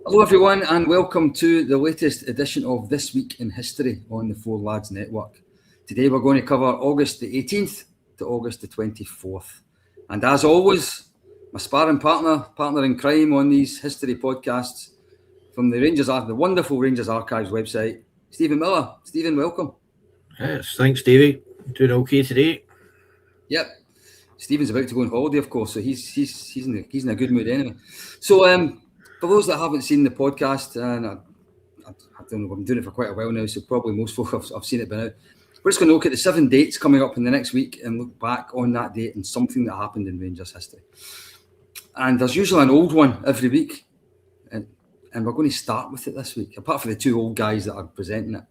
Hello everyone and welcome to the latest edition of This Week in History on the Four Lads Network. Today we're going to cover August the 18th to August the 24th. And as always, my sparring partner in crime on these history podcasts from the wonderful Rangers Archives website, Stephen Miller. Stephen, welcome. Yes, thanks Davey. Doing okay today? Yep. Stephen's about to go on holiday, of course, so he's in a good mood anyway. So for those that haven't seen the podcast, and I don't know, I've been doing it for quite a while now, so probably most folk have seen it by now. We're just going to look at the 7 dates coming up in the next week and look back on that date and something that happened in Rangers history. And there's usually an old one every week, and we're going to start with it this week, apart from the two old guys that are presenting it.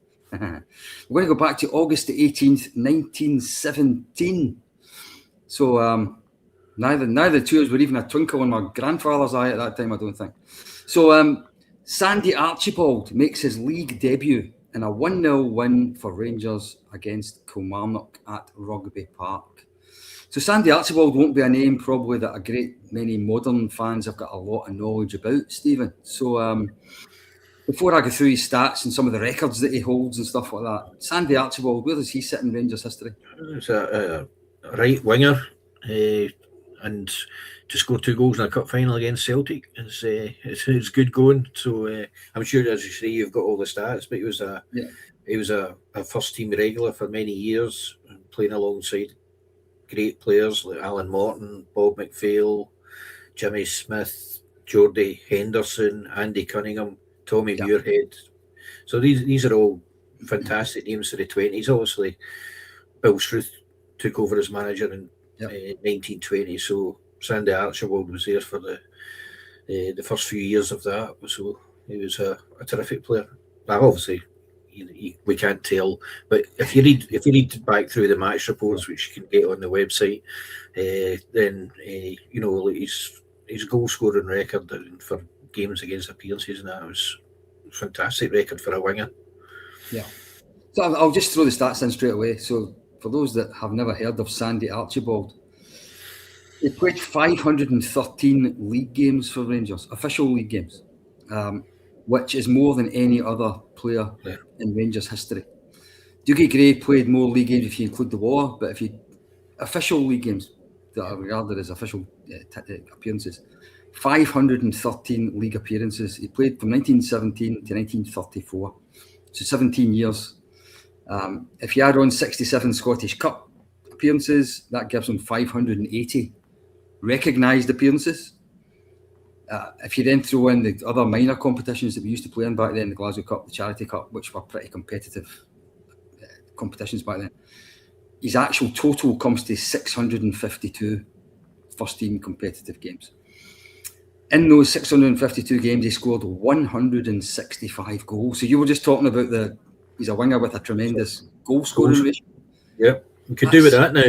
We're going to go back to August the 18th, 1917. So neither two of us were even a twinkle in my grandfather's eye at that time, I don't think. So Sandy Archibald makes his league debut in a 1-0 win for Rangers against Kilmarnock at Rugby Park. So Sandy Archibald won't be a name probably that a great many modern fans have got a lot of knowledge about, Stephen. So before I go through his stats and some of the records that he holds and stuff like that, Sandy Archibald, where does he sit in Rangers history? He's a right winger and to score 2 goals in a cup final against Celtic it's good going. So I'm sure, as you say, you've got all the stats, but he was a first team regular for many years, playing alongside great players like Alan Morton, Bob McPhail, Jimmy Smith, Geordie Henderson, Andy Cunningham, Tommy Muirhead. So these are all fantastic names for the 20s. Obviously, Bill Struth took over as manager in 1920, so Sandy Archibald was there for the first few years of that. So he was a terrific player. Now, obviously, we can't tell, but if you read back through the match reports, which you can get on the website, then his goal scoring record for games against appearances and that was a fantastic record for a winger. Yeah. So I'll just throw the stats in straight away. So for those that have never heard of Sandy Archibald, he played 513 league games for Rangers, official league games, which is more than any other player in Rangers history. Dougie Gray played more league games if you include the war, but if you official league games that are regarded as official appearances, 513 league appearances. He played from 1917 to 1934, so 17 years. If you add on 67 Scottish Cup appearances, that gives him 580 recognised appearances. If you then throw in the other minor competitions that we used to play in back then, the Glasgow Cup, the Charity Cup, which were pretty competitive competitions back then, his actual total comes to 652 first-team competitive games. In those 652 games, he scored 165 goals. So you were just talking about he's a winger with a tremendous goal scoring ratio. Yeah, we could do with that now.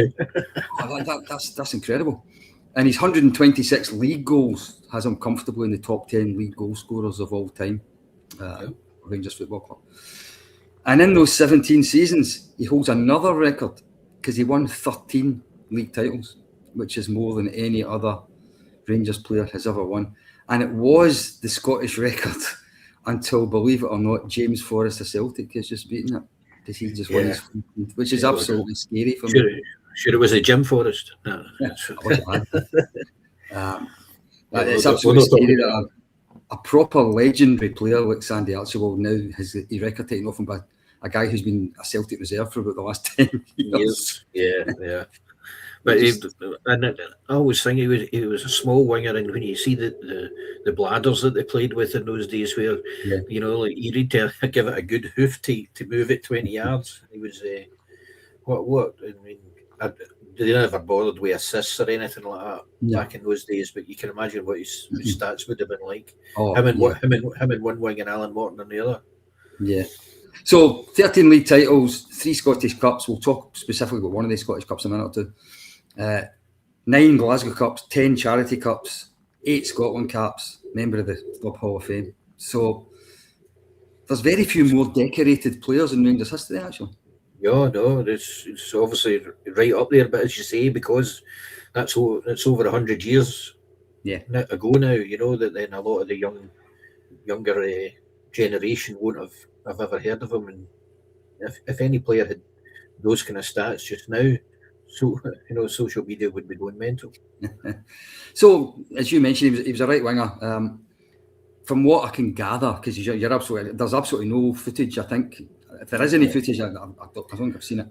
That's incredible. And his 126 league goals has him comfortably in the top 10 league goal scorers of all time, Rangers Football Club. And in those 17 seasons, he holds another record because he won 13 league titles, which is more than any other Rangers player has ever won. And it was the Scottish record until, believe it or not, James Forrest of Celtic has just beaten it because he just won his 15th, which is absolutely scary for me. Sure, it was a Jim Forrest. No, it's absolutely scary that a proper legendary player like Sandy Archibald now has his record taken off him by a guy who's been a Celtic reserve for about the last 10 years. Yeah. But I always think he was a small winger, and when you see the bladders that they played with in those days, where like you need to give it a good hoof to move it 20 yards. He was what I mean. They never bothered with assists or anything like that back in those days, but you can imagine what his stats would have been like. Him and one wing and Alan Morton on the other. Yeah. So 13 league titles, 3 Scottish Cups. We'll talk specifically about one of the Scottish Cups in a minute or two. 9 Glasgow Cups, 10 Charity Cups, 8 Scotland caps, member of the Club Hall of Fame. So there's very few more decorated players in Rangers history, actually. Yeah, no, it's obviously right up there. But as you say, because it's over 100 years ago now, that then a lot of the young younger generation won't have ever heard of him. And if any player had those kind of stats just now, so social media would be going mental. So, as you mentioned, he was a right winger. From what I can gather, because you're absolutely, there's absolutely no footage. I think if there is any footage, I don't think I've seen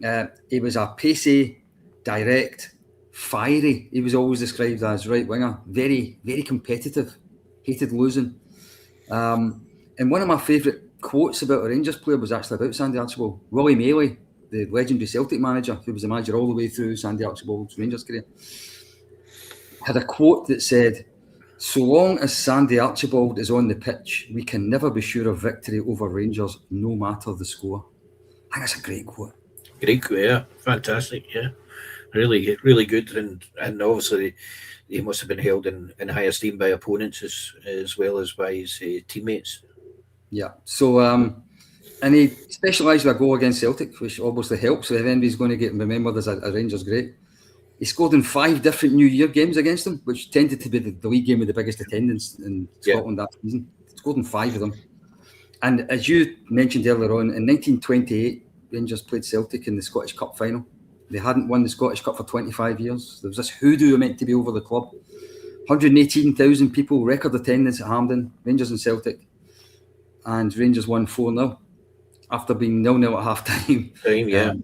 it. He was a pacey, direct, fiery. He was always described as right winger. Very, very competitive. Hated losing. And one of my favourite quotes about a Rangers player was actually about Sandy Archibald. Willie Maley, the legendary Celtic manager, who was the manager all the way through Sandy Archibald's Rangers career, had a quote that said, "So long as Sandy Archibald is on the pitch, we can never be sure of victory over Rangers, no matter the score." I think that's a great quote. Great quote, yeah. Fantastic, yeah. Really, really good. And obviously, he must have been held in high esteem by opponents as well as by his teammates. Yeah. So, and he specialised with a goal against Celtic, which obviously helps. So if anybody's going to get remembered as a Rangers great. He scored in 5 different New Year games against them, which tended to be the league game with the biggest attendance in Scotland that season. He scored in 5 of them. And as you mentioned earlier on, in 1928, Rangers played Celtic in the Scottish Cup final. They hadn't won the Scottish Cup for 25 years. There was this hoodoo meant to be over the club. 118,000 people, record attendance at Hampden, Rangers and Celtic. And Rangers won 4-0 after being 0-0 at half-time.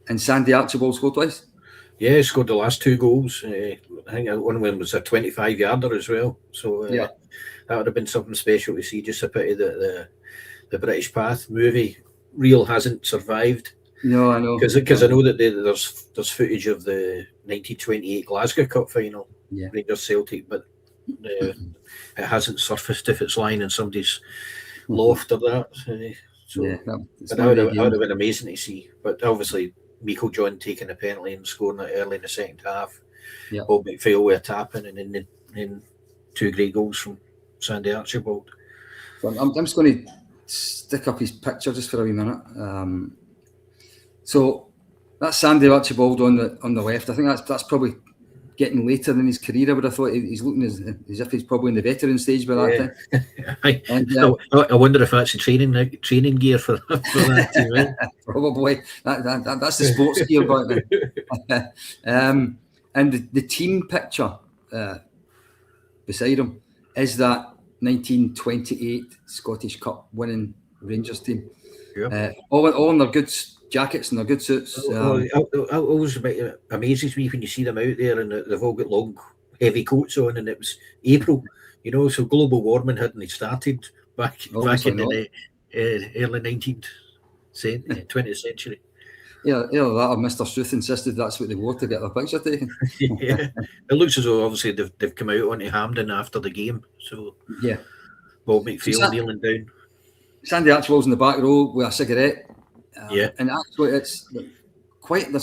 And Sandy Archibald scored twice. Yeah, he scored the last 2 goals. I think one of them was a 25-yarder as well. So that would have been something special to see. Just a pity that the British Path movie reel hasn't survived. No, I know. Because I know that there's footage of the 1928 Glasgow Cup final, Rangers Celtic, but it hasn't surfaced if it's lying in somebody's loft or that. That would have been amazing to see. But obviously, Michael John taking a penalty and scoring it early in the second half. Bob McPhail with a tap-in, and then 2 great goals from Sandy Archibald. So I'm just going to stick up his picture just for a wee minute. So that's Sandy Archibald on the left. I think that's probably getting later in his career. I would have thought he's looking as if he's probably in the veteran stage by that time. And, I wonder if that's the training gear for that team. Right? Probably. That's the sports gear back then. And the team picture beside him is that 1928 Scottish Cup winning Rangers team. All in their good jackets and their good suits. It always amazes me when you see them out there and they've all got long, heavy coats on, and it was April, so global warming hadn't started back in the early 20th century. Yeah, that or Mr. Struth insisted that's what they wore to get their picture taken. It looks as though obviously they've come out onto Hampden after the game. So Bob McPhail kneeling down. Sandy Archibald's in the back row with a cigarette. And actually, there's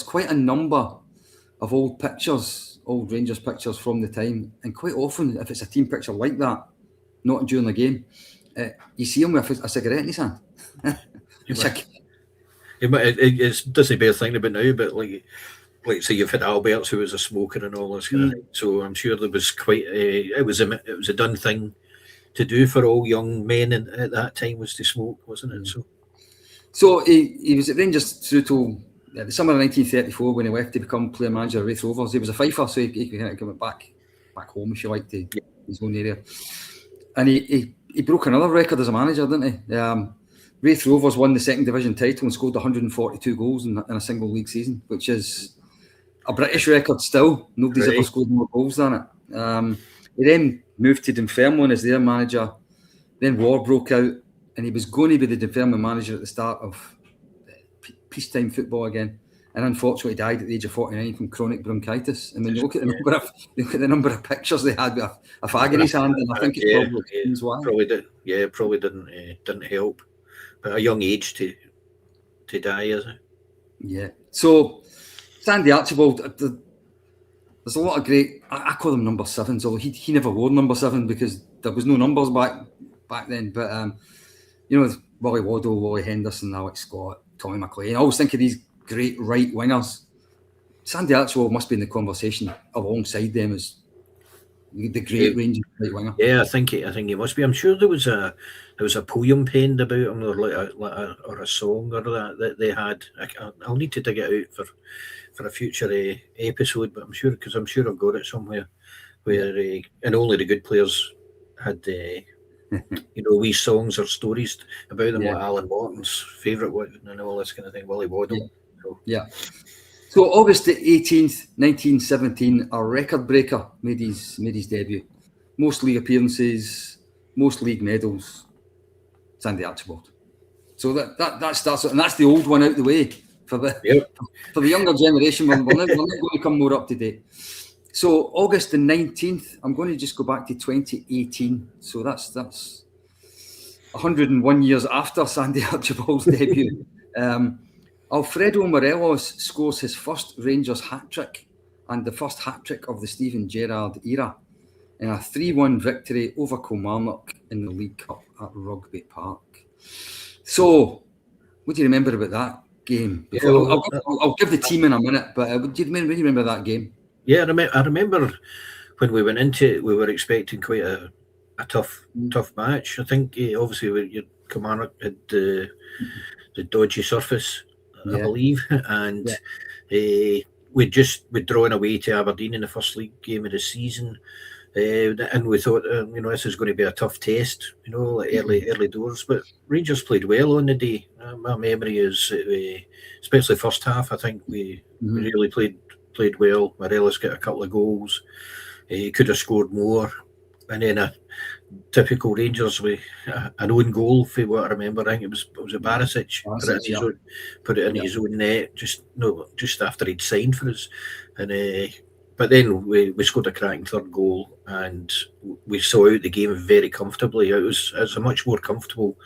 quite a number of old Rangers pictures from the time, and quite often, if it's a team picture like that, not during the game, you see him with a cigarette in his hand. It doesn't bear thinking about now, but like say you've had Alberts who was a smoker and all this kind of thing. So I'm sure there was quite it was a done thing to do for all young men at that time, was to smoke, wasn't it? So he was at Rangers through till the summer of 1934 when he left to become player manager of Raith Rovers. He was a Fifer, so he kind of come back home, if you like, to his own area. And he broke another record as a manager, didn't he? Raith Rovers won the second division title and scored 142 goals in a single league season, which is a British record still. Nobody's ever scored more goals than it. He then moved to Dunfermline as their manager. Then war broke out, and he was going to be the Dunfermline manager at the start of peacetime football again, and unfortunately died at the age of 49 from chronic bronchitis. And when you look at the number of pictures they had with a fag in his hand, and I think it probably explains why. Probably didn't help. But a young age to die, is it? Yeah. So Sandy Archibald, there's a lot of great. I call them number 7s, although he never wore number 7 because there was no numbers back then. But Willie Waddle, Wally Henderson, Alex Scott, Tommy McLean. I always think of these great right wingers. Sandy Archibald must be in the conversation alongside them as the great Rangers right winger. Yeah, I think he must be. I'm sure there was a poem penned about him, or or a song or that they had. I'll need to dig it out for a future episode, but I'm sure I've got it somewhere where and only the good players had wee songs or stories about them, like Alan Morton's favourite one and all this kind of thing, Willie Waddle. So August the 18th, 1917, a record breaker made his debut. Most league appearances, most league medals, Sandy Archibald. So that starts, and that's the old one out the way for the younger generation. We're not going to come more up to date. So August the 19th, I'm going to just go back to 2018. So that's 101 years after Sandy Archibald's debut. Alfredo Morelos scores his first Rangers hat-trick and the first hat-trick of the Steven Gerrard era in a 3-1 victory over Kilmarnock in the League Cup at Rugby Park. So, what do you remember about that game? I'll give the team in a minute, but do you remember that game? Yeah, I remember when we went into it, we were expecting quite a tough match. I think obviously Kilmarnock had the dodgy surface, I believe, and we'd drawn away to Aberdeen in the first league game of the season. And we thought, this is going to be a tough test, like early doors. But Rangers played well on the day. My memory is, especially first half, I think we really played well. Morelos got a couple of goals. He could have scored more. And then a typical Rangers with an own goal, for what I remember. I think it was a Barisic put it in his own net just after he'd signed for us. And but then we scored a cracking third goal, and we saw out the game very comfortably. It was a much more comfortable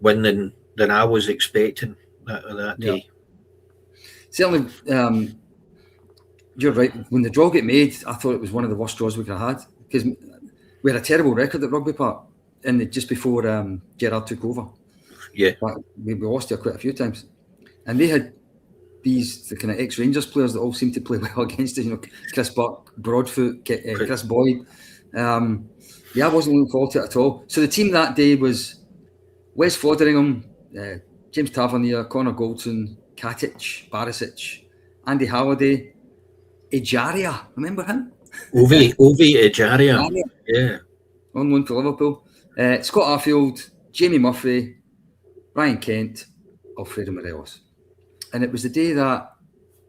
win than I was expecting that day. Certainly, you're right. When the draw got made, I thought it was one of the worst draws we could have had, because we had a terrible record at Rugby Park just before Gerrard took over. Yeah, we lost there quite a few times, and they had the kind of ex-Rangers players that all seemed to play well against us. Chris Buck, Broadfoot, Chris Boyd. I wasn't looking forward to it at all. So the team that day was Wes Foderingham, James Tavernier, Connor Goldson, Katic, Barisic, Andy Halliday, Ejaria. Remember him? Ovi Ejaria. Yeah. On loan to Liverpool. Scott Arfield, Jamie Murphy, Ryan Kent, Alfredo Morelos. And it was the day that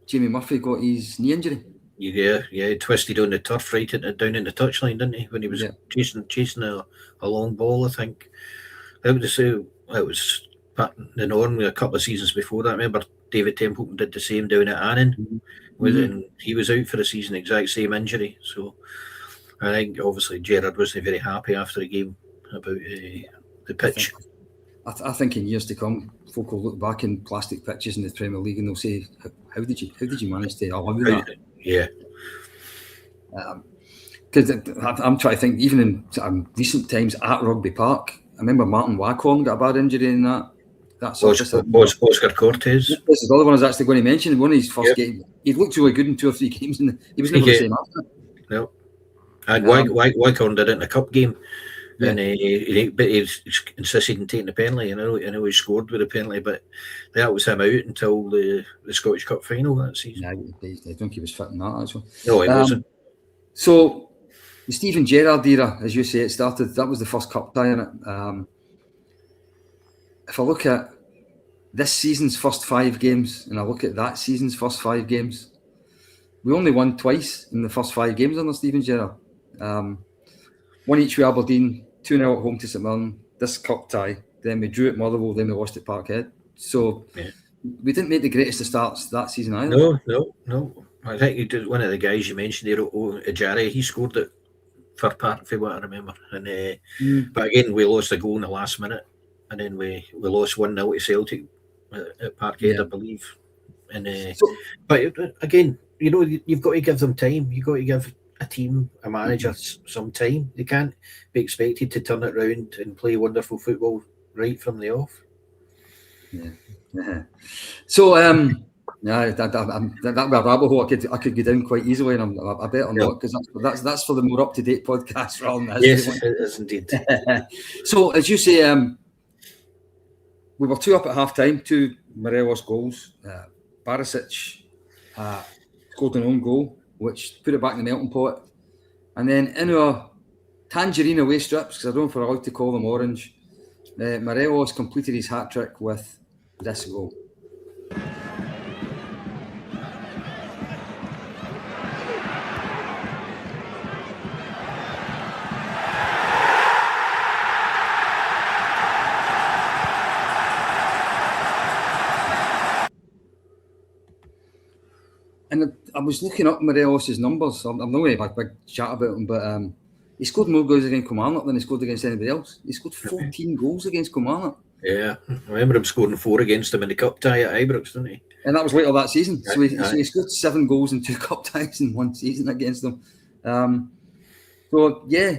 Jamie Murphy got his knee injury. Yeah, he twisted on the turf down in the touchline, didn't he? When he was chasing a long ball, I think. It was the norm a couple of seasons before that. I remember David Templeton did the same down at Annan. And he was out for the season, exact same injury. So I think obviously Gerrard wasn't very happy after the game about the pitch. I think in years to come, folk will look back in plastic pitches in the Premier League and they'll say, "How did you manage to allow that?" Yeah. Because I'm trying to think, even in recent times at Rugby Park, I remember Martin Waghorn got a bad injury in that. That's Oscar Cortez. This is the other one I was actually going to mention. In one of his first games, he looked really good in 2 or 3 games, and he was never the same after. No. And Waghorn did it in a cup game. Yeah. And he insisted on taking the penalty. I know he scored with a penalty, but that was him out until the Scottish Cup final that season. I think he was fit in that actually. No, he wasn't. So the Steven Gerrard era, as you say, it started. That was the first cup tie in it. If I look at this season's first 5 games and I look at that season's first 5 games, we only won twice in the first 5 games under Steven Gerrard. 1 each with Aberdeen, 2-0 at home to St Mirren, this cup tie, then we drew at Motherwell, then we lost at Parkhead. So we didn't make the greatest of starts that season either. No. I think he did. One of the guys you mentioned there, Ejaria, he scored it for part for what I remember. And but again, we lost a goal in the last minute, and then we lost 1-0 to Celtic at Parkhead, I believe. And but again, you've got to give them time. You've got to give a team, a manager, some time. They can't be expected to turn it around and play wonderful football right from the off. So Yeah, that'd be a rabbit hole I could get down quite easily, and I better not, because that's for the more up to date podcast rather than yes, it is indeed. So, as you say, we were 2 up at half time, 2 Morelos goals. Barisic scored an own goal, which put it back in the melting pot. And then in our tangerine away strips, because I don't know if we're allowed to call them orange, Morelos completed his hat trick with this goal. And I was looking up Morelos' numbers. I'm not going to have a big chat about him, but he scored more goals against Kilmarnock than he scored against anybody else. He scored 14 goals against Kilmarnock. Yeah, I remember him scoring 4 against them in the cup tie at Ibrox, didn't he? And that was later that season. So he scored 7 goals and 2 cup ties in one season against them. So yeah,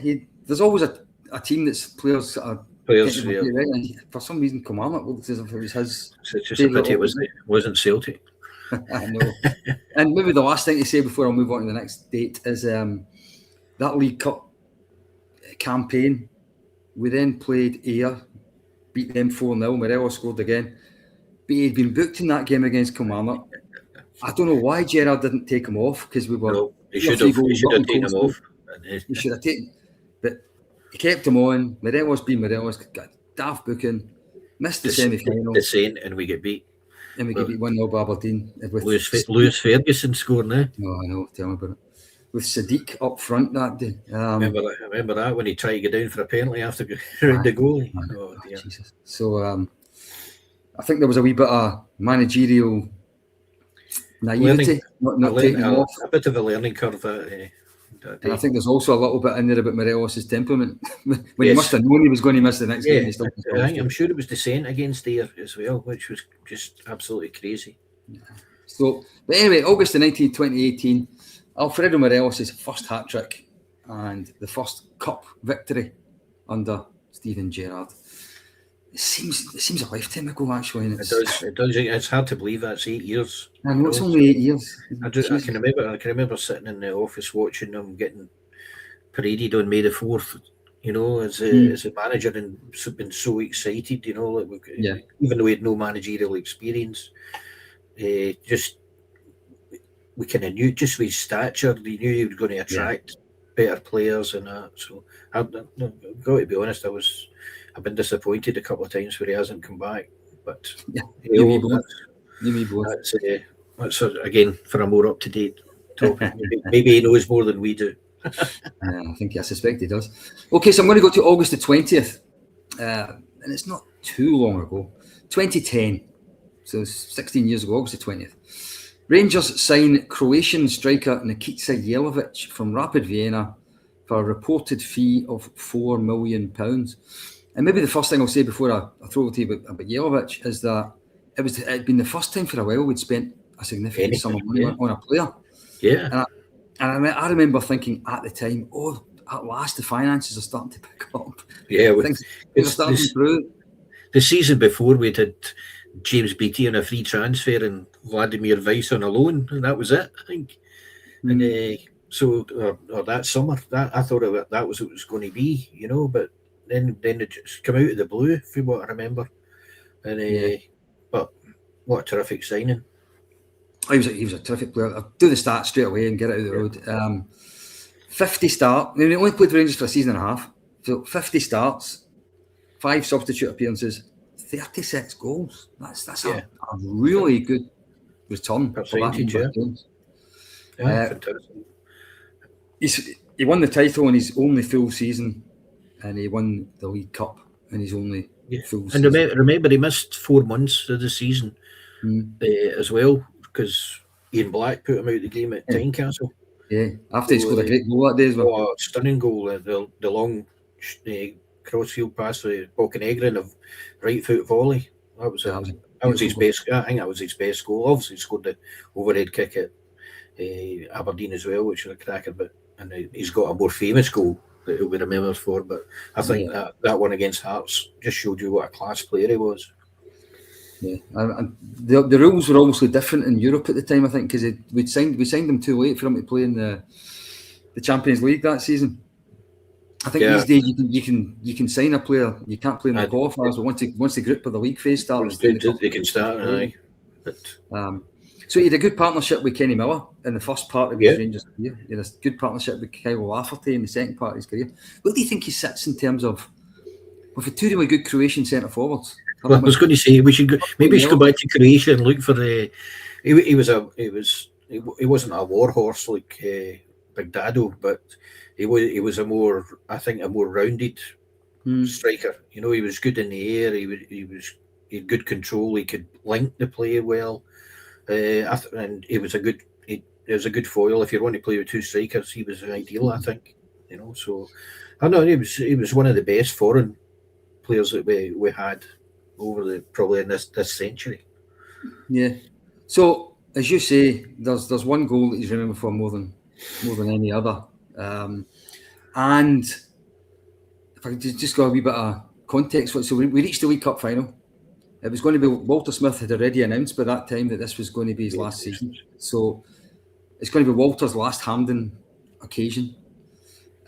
there's always a team that's players that are players. Yeah. Right. And for some reason, Kilmarnock looked as if it was his. It's just a pity it wasn't Celtic. I know. And maybe the last thing to say before I move on to the next date is that League Cup campaign. We then played Ayr, beat them 4-0. Morelos scored again. But he'd been booked in that game against Kilmarnock. I don't know why Gerard didn't take him off, because we were. No, he should have taken him off. He should have taken, but he kept him on. Morelos being Morelos, got daft booking, missed the semi-final. The Saint, and we get beat. And we get beat 1-0 by Aberdeen. Lewis Ferguson scoring there. No, I know. Tell me about it. With Sadiq up front that day. Remember that when he tried to get down for a penalty after around the goalie. Oh, dear. Jesus. So I think there was a wee bit of managerial naivety, not taking him off. A bit of a learning curve. And I think there's also a little bit in there about Morelos' temperament. When he must have known he was going to miss the next game. I'm sure it was dissent against Ayr as well, which was just absolutely crazy. Yeah. So, but anyway, August the 19th, 2018, Alfredo Morelos' first hat-trick and the first cup victory under Steven Gerrard. It seems a lifetime ago, actually. And it does. It's hard to believe that's 8 years. I know, it's only 8 years. I can remember sitting in the office watching them getting paraded on May the 4th. You know, as a manager, and been so excited. You know, even though we had no managerial experience, we kind of knew, just with his stature, they knew he was going to attract better players and that. So I've got to be honest, I've been disappointed a couple of times where he hasn't come back. But that's again for a more up to date topic. Maybe he knows more than we do. I suspect he does. Okay, so I'm going to go to August the 20th, and it's not too long ago, 2010. So 16 years ago, August the 20th. Rangers sign Croatian striker Nikita Jelavic from Rapid Vienna for a reported fee of £4 million. And maybe the first thing I'll say before I throw it to you about Jelavic is that it'd been the first time for a while we'd spent a significant sum of money on a player. Yeah. And I remember thinking at the time, at last the finances are starting to pick up. Yeah, things are starting to improve. The season before we'd had James Beattie on a free transfer and Vladimir Weiss on a loan, and that was it, I think. And or that summer, I thought that was what it was going to be, you know. But then it just come out of the blue, from what I remember. And but what a terrific signing! He was a terrific player. I'll do the stats straight away and get out of the road. 50 starts. He only played for Rangers for a season and a half. So 50 starts, 5 substitute appearances, 36 goals. That's a really good return for that. Fantastic. He won the title in his only full season, and he won the League Cup in his only full season. And remember, he missed 4 months of the season as well, because Ian Black put him out of the game at Tynecastle. Yeah, after he scored a great goal that day as well. Oh, stunning goal, the long crossfield pass to Balkenegrin of right foot volley. That was his best. I think that was his best goal. Obviously, he scored the overhead kick at Aberdeen as well, which was a cracker. But he's got a more famous goal that he'll be remembered for. But I think that one against Hearts just showed you what a class player he was. Yeah, and the rules were obviously different in Europe at the time, I think, because we signed them too late for him to play in the Champions League that season. I think these days you can sign a player, you can't play in the qualifiers, but once the group of the league phase starts, they can start. Aye. But so he had a good partnership with Kenny Miller in the first part of his Rangers career. He had a good partnership with Kyle Lafferty in the second part of his career. Where do you think he sits in terms of with two really good Croatian centre forwards? Well, I was going to say we should go back to Croatia and look for the. He wasn't a war horse like Big Dado, but he was a more rounded striker. You know, he was good in the air. He had good control. He could link the play well, and he was a good foil. If you want to play with two strikers, he was ideal. I think. You know, so I know he was one of the best foreign players that we had over probably in this century. Yeah. So as you say, there's one goal that he's remembered for more than any other. And if I could just go a wee bit of context, so we reached the League Cup final. It was going to be Walter Smith had already announced by that time that this was going to be his last season. So it's going to be Walter's last Hampden occasion.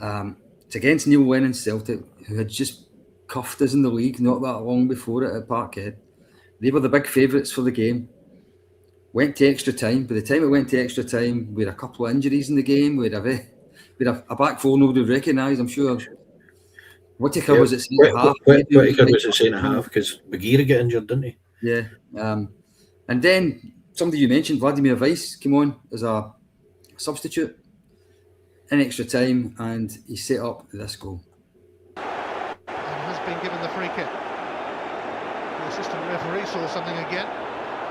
It's against Neil Lennon's Celtic, who had just cuffed us in the league not that long before it at Parkhead. They were the big favourites for the game. Went to extra time. By the time it went to extra time, we had a couple of injuries in the game. We had a back four nobody would recognise, I'm sure. Whittaker was at centre half. Whittaker was at centre half because Bagheera got injured, didn't he? Yeah. And then somebody you mentioned, Vladimir Weiss, came on as a substitute in extra time, and he set up this goal. And has been given the free kick. The assistant referee saw something again.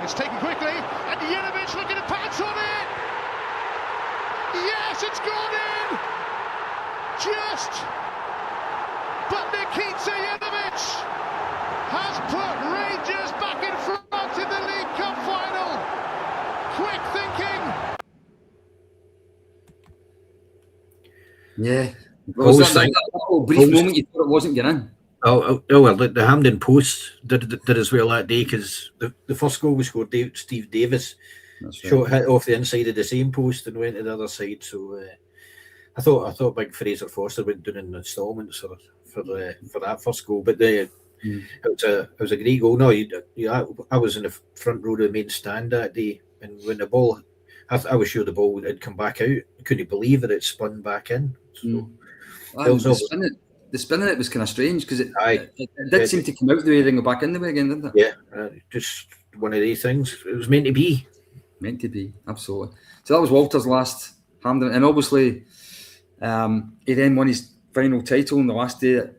It's taken quickly, and Jelavic looking to pounce on it. Yes, it's gone in. But Nikita Jelavic has put Rangers back in front in the League Cup final. Quick thinking. Yeah. Was that brief moment you thought it wasn't getting in? Oh well, the Hampden Post did as well that day because the first goal was scored. Steve Davis shot hit off the inside of the same post and went to the other side. So I thought Big Fraser Forster went down in instalments for that first goal. But it was a great goal. No, I was in the front row of the main stand that day, and when the ball, I was sure the ball had come back out. I couldn't believe that it spun back in. So the spinning it was kind of strange because it did seem to come out the way and go back in the way again, didn't it? Yeah, just one of these things. It was meant to be. Meant to be, absolutely. So that was Walter's last Hampden, and obviously he then won his final title on the last day at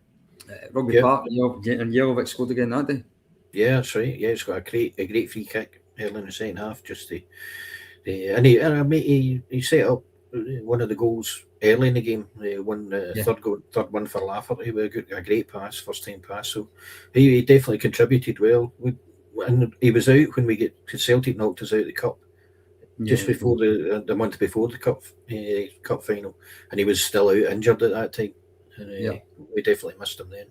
Rugby Park, and Jelavic scored again that day. Yeah, that's right. Yeah, he's got a great free kick early in the second half. And he set up one of the goals early in the game. Won the third one for Lafferty with a great pass, first time pass. So he definitely contributed well. And he was out when Celtic knocked us out of the cup. Just before the month before the cup final, and he was still out injured at that time. And we definitely missed him then.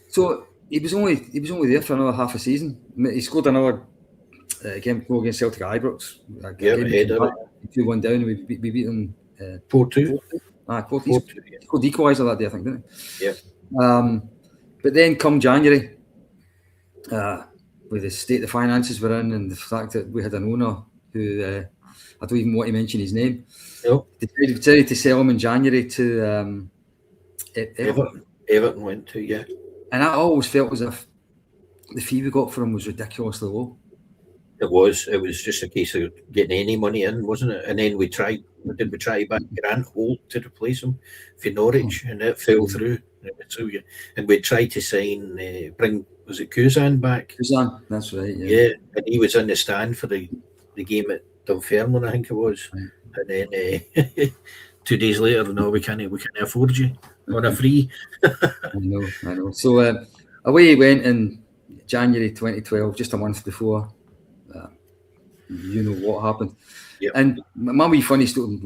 So he was only there for another half a season. He scored another game against Celtic at Ibrox. 2-1 down. We beat them 4-2. 4-2. He scored equaliser that day, I think, didn't he? Yeah. But then come January, with the state the finances were in, and the fact that we had an owner who I don't even want to mention his name. Nope. Decided to sell him in January to Everton. Everton went to, yeah. And I always felt as if the fee we got for him was ridiculously low. It was just a case of getting any money in, wasn't it? And then we tried back Grant Holt to replace him for Norwich, and it fell through. And we tried to sign, was it Kuzan back? Kuzan, that's right. Yeah, and he was in the stand for the game at Dunfermline, I think it was. Right. And then 2 days later, no, we can't afford you on a free. I know. So away he went in January 2012, just a month before. You know what happened. Yep. And my wee funny story,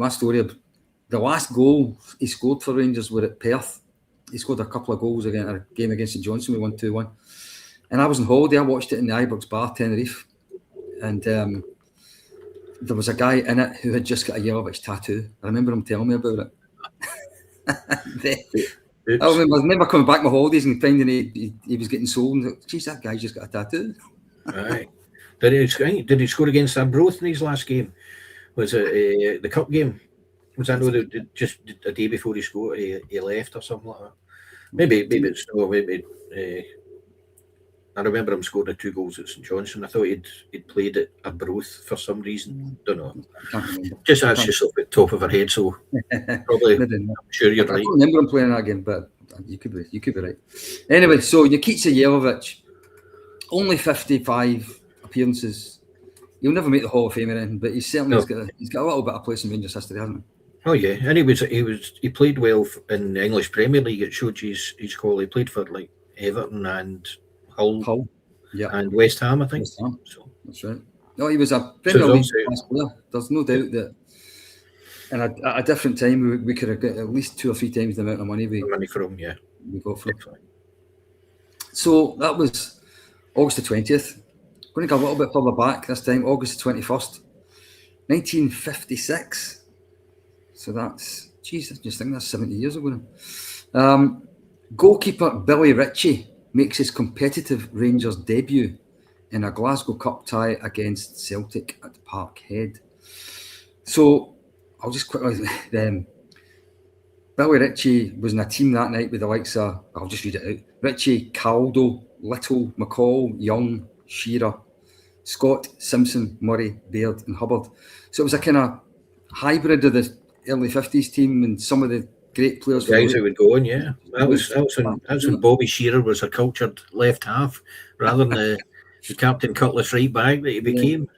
the last goal he scored for Rangers were at Perth. He scored a couple of goals again, a game against St Johnstone. We won 2-1. And I was on holiday. I watched it in the Ibrox Bar, Tenerife, and there was a guy in it who had just got a Jelavic tattoo. I remember him telling me about it. I remember coming back my holidays and finding he was getting sold. And geez, that guy just got a tattoo. Right. Did he score against Arbroath in his last game? Was it the cup game? Was I know that just a day before he scored, he left or something like that? Maybe it's no. Maybe I remember him scoring the 2 goals at St Johnstone. I thought he'd played at Arbroath for some reason. Don't know. Just that's just off the top of our head. So probably, I'm sure you're right. I don't remember him playing that game, but you could be right. Anyway, so Nikita Jelavic, only 55 appearances. He'll never make the Hall of Fame or anything, but he's certainly he's got a little bit of place in Rangers history, hasn't he? Oh yeah, and he played well in the English Premier League. It showed his call. He played for like Everton and Hull, yeah, and West Ham, I think. West Ham. So that's right. No, he was a Premier League player. There's no doubt that. And at a different time, we could have got at least 2 or 3 times the amount of money we got from. So that was August the 20th. Going to go a little bit further back this time, August the 21st, 1956. So that's, geez, I just think that's 70 years ago now. Goalkeeper Billy Ritchie makes his competitive Rangers debut in a Glasgow Cup tie against Celtic at Parkhead. So I'll just quickly, Billy Ritchie was in a team that night with the likes of, I'll just read it out, Ritchie, Caldo, Little, McCall, Young, Shearer, Scott, Simpson, Murray, Baird and Hubbard. So it was a kind of hybrid of the early 50s team and some of the great players. Guys who would go on, yeah. That was when Bobby Shearer was a cultured left half rather than the Captain Cutlass right back that he became.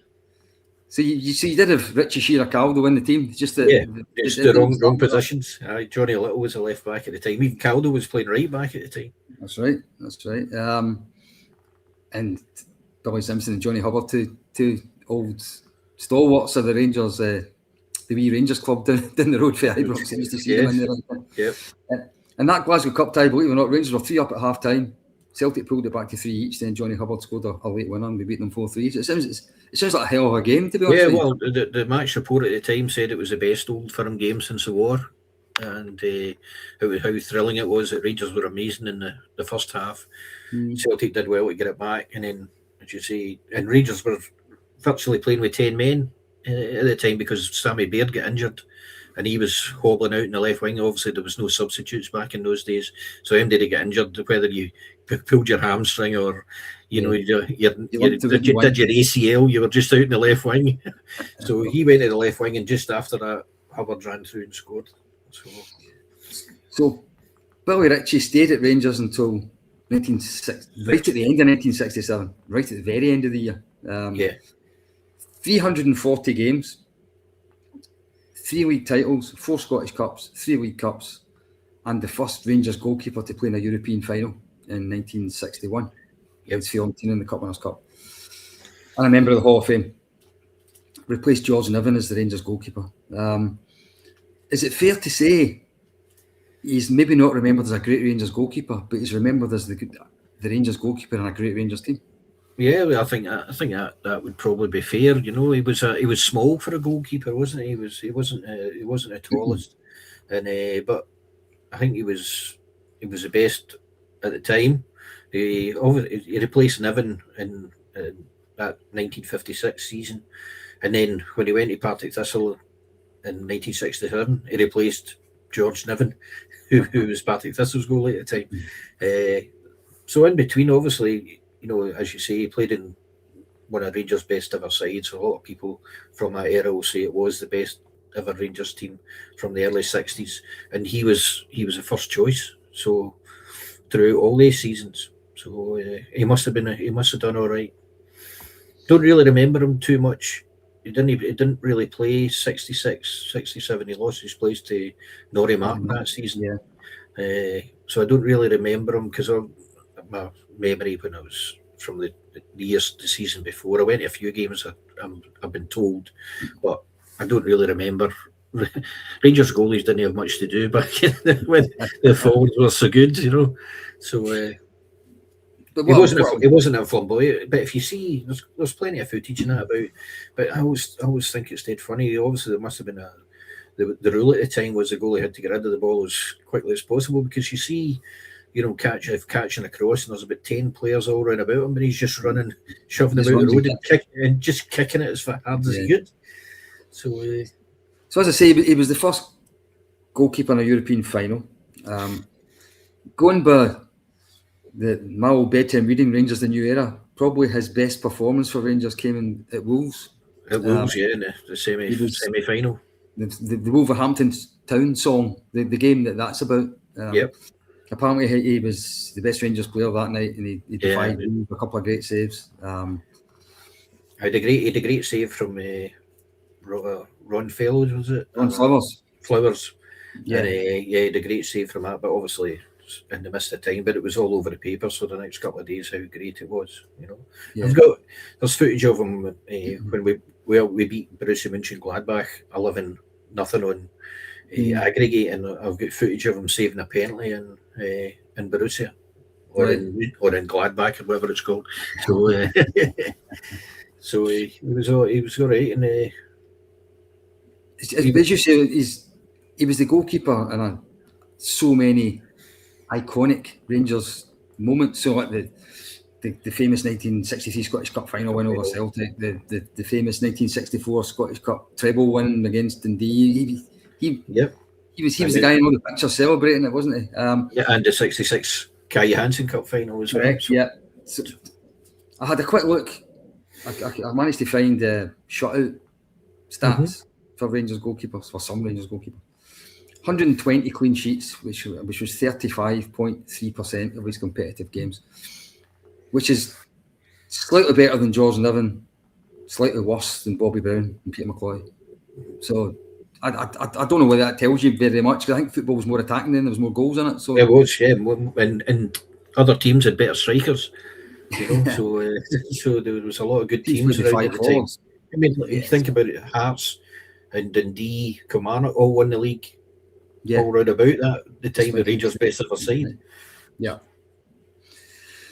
So you did have Ritchie, Shearer, Caldo in the team. Just the wrong positions. Johnny Little was a left back at the time. Even Caldo was playing right back at the time. That's right. And Billy Simpson and Johnny Hubbard, two old stalwarts of the Rangers, the wee Rangers club down the road for Ibrox. I used to see them in there. Yep. And that Glasgow Cup tie, believe it or not, Rangers were 3 up at half time. Celtic pulled it back to 3 each. Then Johnny Hubbard scored a late winner, and we beat them 4-3. So it sounds like a hell of a game, to be honest. Yeah, well, the match report at the time said it was the best Old Firm game since the war, and how thrilling it was. That Rangers were amazing in the first half. Celtic did well to get it back, and then, as you say, and Rangers were virtually playing with 10 men at the time because Sammy Baird got injured and he was hobbling out in the left wing. Obviously there was no substitutes back in those days, so him did he get injured, whether you pulled your hamstring or you did your ACL, you were just out in the left wing. So he went to the left wing, and just after that Hubbard ran through and scored. So Billy Ritchie stayed at Rangers until 1960, right at the end of 1967, right at the very end of the year. 340 games, 3 league titles, 4 Scottish Cups, 3 League Cups, and the first Rangers goalkeeper to play in a European final in 1961. He was Fiorentina in the Cup Winners' Cup. And a member of the Hall of Fame. Replaced George Niven as the Rangers goalkeeper. Is it fair to say he's maybe not remembered as a great Rangers goalkeeper, but he's remembered as the Rangers goalkeeper in a great Rangers team? Yeah, well, I think that would probably be fair. You know, he was small for a goalkeeper, wasn't he? He wasn't the tallest, and but I think he was the best at the time. He replaced Niven in that 1956 season, and then when he went to Partick Thistle in 1967, he replaced George Niven, who was Partick Thistle's goalie at the time. So in between, obviously, you know, as you say, he played in one of Rangers' best ever sides. So a lot of people from that era will say it was the best ever Rangers team from the early 60s, and he was the first choice. So throughout all these seasons, so he must have done all right. Don't really remember him too much. He didn't really play 66, 67. He lost his place to Norrie Martin that season. Yeah. So I don't really remember him because my memory when I was from the season before. I went to a few games, I've been told, but I don't really remember. Rangers goalies didn't have much to do back when the forwards were so good, you know. So But He wasn't a flamboyant, but if you see, there's plenty of footage in that about. But I always think it's dead funny. Obviously, there must have been the rule at the time was the goalie had to get rid of the ball as quickly as possible, because you see, catching a cross and there's about 10 players all round about him, and he's just running, shoving about the road and just kicking it as hard as he could. So as I say, he was the first goalkeeper in a European final. Going by my old bedtime reading, Rangers the New Era, probably his best performance for Rangers came in at Wolves. At Wolves, in the semi-final. The Wolverhampton Town song, the game that's about. Apparently, he was the best Rangers player that night, and he defied a couple of great saves. He had a great save from Ron Fellows, was it? Ron Flowers. Yeah. And he had a great save from that, but obviously in the midst of time. But it was all over the paper, so the next couple of days how great it was. There's footage of him when we beat Borussia Mönchengladbach 11-0 on aggregate, and I've got footage of him saving a penalty in Borussia or in Gladbach or whatever it's called. So so he was all right, and as you say, he was the goalkeeper in so many iconic Rangers moments. So like the famous 1963 Scottish Cup final win over Celtic, the famous 1964 Scottish Cup treble win against Dundee. He was the guy in all the pictures celebrating it, wasn't he? And the 66 Kai Hansen Cup final as well. Correct, so I had a quick look. I managed to find shutout stats for Rangers goalkeepers, for some Rangers goalkeepers. 120 clean sheets, which was 35.3% of his competitive games, which is slightly better than George Niven, slightly worse than Bobby Brown and Peter McCloy. So I don't know whether that tells you very much, because I think football was more attacking then, there was more goals in it. So it was, and other teams had better strikers, so there was a lot of good teams around at the time. I mean, you think about it, Hearts and Dundee, Kilmarnock all won the league. All round about that, the time the Rangers' best ever side. Yeah.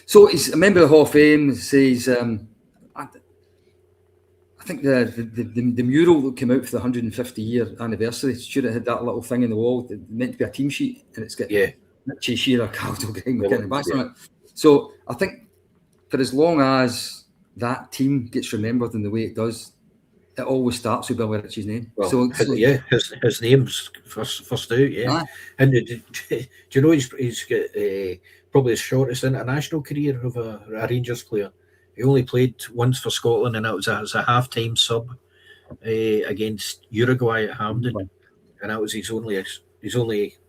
So he's a member of the Hall of Fame. Says, I think the mural that came out for the 150-year anniversary should have had that little thing in the wall. It meant to be a team sheet, and it's got Ritchie, Shearer, Caldo, Green, McKinnon, back on it. So I think for as long as that team gets remembered in the way it does, it always starts with Billy Ritchie's name. Well, his name's first out, And do you know he's got probably the shortest international career of a Rangers player. He only played once for Scotland, and that was as a half-time sub against Uruguay at Hampden, and that was his only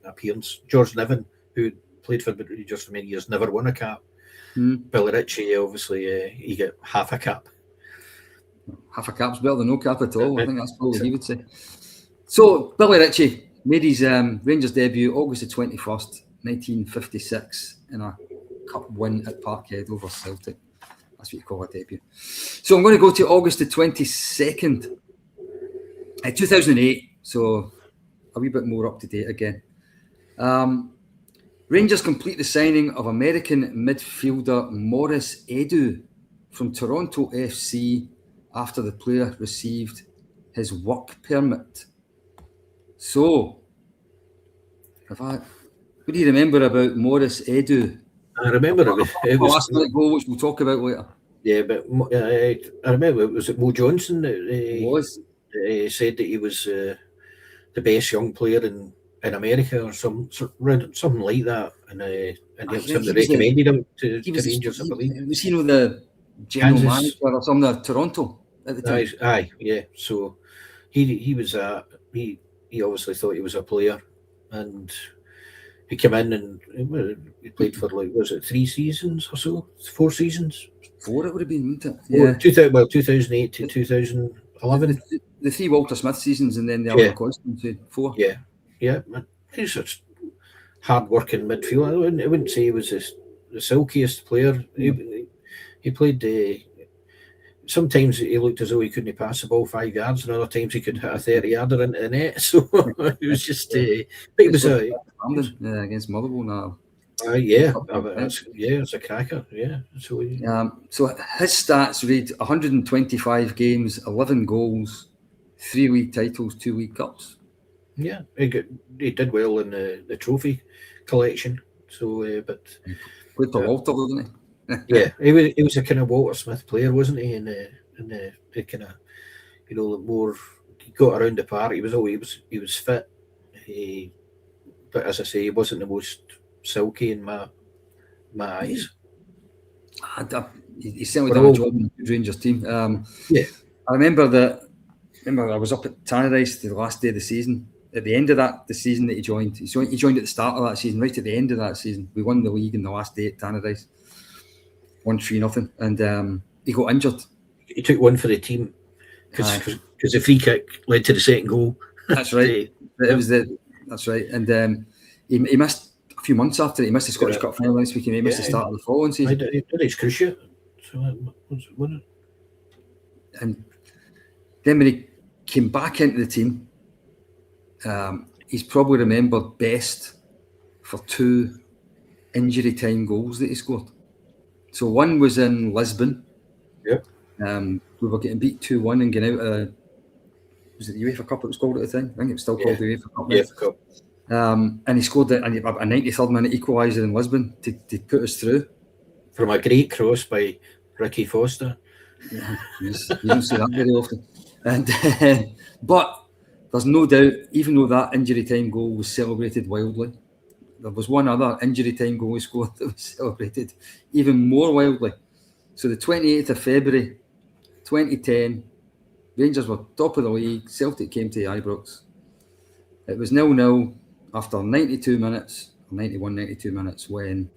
appearance. George Niven, who played for Rangers for many years, never won a cap. Billy Ritchie, obviously, he got half a cap. Half a cap's better than no cap at all. I think that's probably what he would say. So Billy Ritchie made his Rangers debut August the 21st, 1956, in a cup win at Parkhead over Celtic. That's what you call a debut. So I'm going to go to August the 22nd, 2008. So a wee bit more up to date again. Rangers complete the signing of American midfielder Maurice Edu from Toronto FC after the player received his work permit. So, what do you remember about Maurice Edu? I remember it was last minute goal, which we'll talk about later. Yeah, but I remember it was Mo Johnson that said that he was the best young player in America or something like that, and somebody recommended him to Rangers, I believe. Was he the general manager or something of Toronto at the time? Aye, yeah. So he was he obviously thought he was a player, and he came in and he played for 3 seasons or so, 4 seasons. 4 it would have been, wouldn't it? Yeah. 2008 to 2011. The 3 Walter Smith seasons, and then the Albert Constant 4. Yeah. He's such hard-working midfielder. I wouldn't say he was the silkiest player. He played. Sometimes he looked as though he couldn't pass the ball 5 yards, and other times he could hit a 30-yarder into the net. So it was just. But it was against Motherwell now. It's a cracker. Yeah. So his stats read 125 games, 11 goals, 3 league titles, 2 league cups. Yeah, he did well in the trophy collection. So, but played for Walter, didn't he? Yeah, he was a kind of Walter Smith player, wasn't he? In the kind of, more he got around the park. He was fit. But as I say, he wasn't the most silky in my eyes. He certainly done a job in the Rangers team. I remember I was up at Tannadice the last day of the season. At the end of the season that he joined at the start of that season. Right at the end of that season, we won the league in the last day at Tannadice, 1-3-0, and he got injured. He took one for the team because the free kick led to the second goal. That's right. That's right, and he missed a few months after it. He missed the Scottish Cup final this week, and he missed the start of the following season. It's crucial. So and then when he came back into the team, he's probably remembered best for 2 injury time goals that he scored. So one was in Lisbon. Yep. We were getting beat 2-1 and getting out of, was it the UEFA Cup it was called at the time? I think it was still called the UEFA Cup. UEFA Cup. And he scored a 93rd minute equaliser in Lisbon to put us through. From a great cross by Ricky Foster. Yeah, you don't see that very often. And but there's no doubt, even though that injury time goal was celebrated wildly, there was one other injury time goal he scored that was celebrated even more wildly. So the 28th of February 2010, Rangers were top of the league. Celtic came to Ibrox. It was 0-0 after 92 minutes, 92 minutes, when